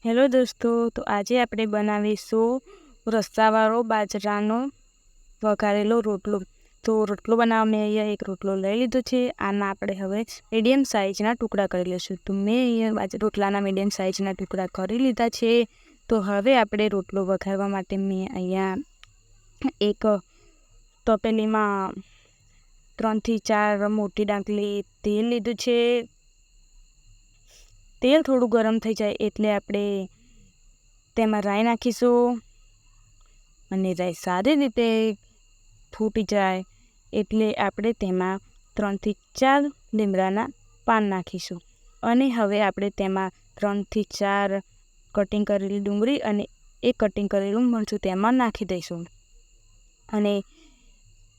Hello દોસ્તો, તો આજે આપણે બનાવીશું રસાવાળો બાજરાનો વઘારેલો રોટલો. તો રોટલો બનાવવા મેં અહીંયા એક રોટલો લઈ લીધો છે. આના આપણે હવે મીડિયમ સાઇઝના ટુકડા કરી લઈશું. તો મેં અહીંયા રોટલાના મીડિયમ સાઇઝના ટુકડા કરી લીધા છે. તો હવે આપણે રોટલો વઘારવા માટે મેં અહીંયા એક તપેલીમાં 3 થી 4 મોટી ડાંકલી તેલ લીધું છે. તેલ થોડું ગરમ થઈ જાય એટલે આપણે તેમાં રાઈ નાખીશું અને રાઈ સારી રીતે ફૂટી જાય એટલે આપણે તેમાં 3 થી 4 લીમડાના પાન નાખીશું. અને હવે આપણે તેમાં 3 થી 4 કટિંગ કરેલી ડુંગળી અને એક કટિંગ કરેલું મરચું તેમાં નાખી દઈશું. અને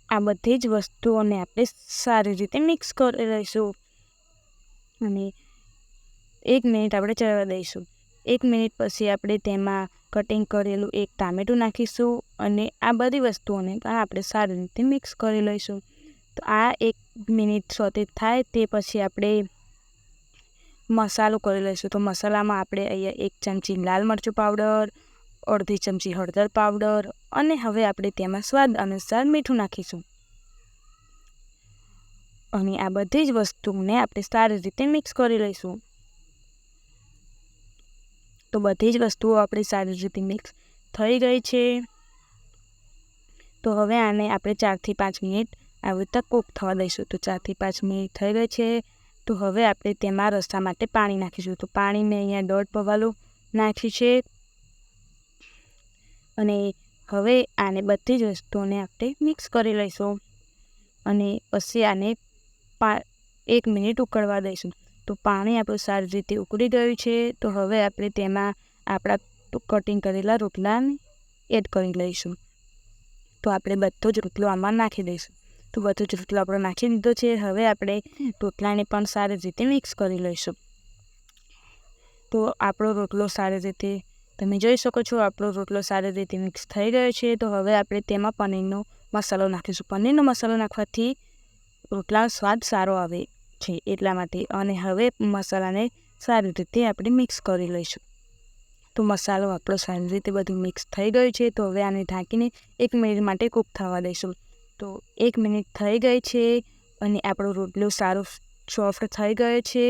આ બધી જ વસ્તુઓને આપણે સારી રીતે મિક્સ કરી લઈશું અને 1 મિનિટ આપણે ચડવા દઈશું. 1 મિનિટ પછી આપણે તેમાં કટિંગ કરેલું એક ટામેટું નાખીશું અને આ બધી વસ્તુઓને પણ આપણે સારી રીતે મિક્સ કરી લઈશું. તો આ 1 મિનિટ સોતે થાય તે પછી આપણે મસાલો કરી લઈશું. તો મસાલામાં આપણે અહીંયા 1 ચમચી લાલ મરચું પાવડર, અડધી ચમચી હળદર પાવડર અને હવે આપણે તેમાં સ્વાદ અનુસાર મીઠું નાખીશું. અને આ બધી જ વસ્તુને આપણે સારી રીતે મિક્સ કરી લઈશું. તો બધી જ વસ્તુઓ આપણી સારી રીતે મિક્સ થઈ ગઈ છે. તો હવે આને આપણે 4 થી 5 મિનિટ આવી રીતે કૂક થવા દઈશું. તો 4 થી 5 મિનિટ થઈ ગઈ છે. તો હવે આપણે તેમાં રસા માટે પાણી નાખીશું. તો પાણી મેં અહીંયા 1.5 પવાલું નાખ્યું છે. અને હવે આને બધી જ વસ્તુઓને આપણે મિક્સ કરી લઈશું અને પછી આને 1 મિનિટ ઉકળવા દઈશું. તો પાણી આપણું સારી રીતે ઉકળી ગયું છે. તો હવે આપણે તેમાં આપણા કટિંગ કરેલા રોટલાને એડ કરી લઈશું. તો આપણે બધો જ રોટલો આમાં નાખી દઈશું. તો બધો જ રોટલો આપણે નાખી દીધો છે. હવે આપણે રોટલાને પણ સારી રીતે મિક્સ કરી લઈશું. તો આપણો રોટલો સારી રીતે તમે જોઈ શકો છો, આપણો રોટલો સારી રીતે મિક્સ થઈ ગયો છે. તો હવે આપણે તેમાં પનીરનો મસાલો નાખીશું. પનીરનો મસાલો નાખવાથી રોટલાનો સ્વાદ સારો આવે છે એટલા માટે. અને હવે મસાલાને સારી રીતે આપણે મિક્સ કરી લઈશું. તો મસાલો આપણો સારી રીતે બધું મિક્સ થઈ ગયું છે. તો હવે આને ઢાંકીને 1 મિનિટ માટે કૂક થવા દઈશું. તો 1 મિનિટ થઈ ગઈ છે અને આપણો રોટલો સારો સોફ્ટ થઈ ગયો છે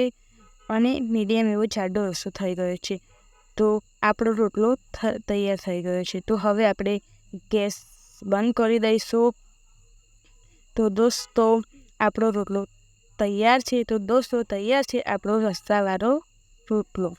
અને મીડિયમ એવો જાડો રસો થઈ ગયો છે. તો આપણો રોટલો તૈયાર થઈ ગયો છે. તો હવે આપણે ગેસ બંધ કરી દઈશું. તો દોસ્તો આપણો રોટલો તૈયાર છે. તો દોસ્તો તૈયાર છે આપણો રસાવાળો રોટલો.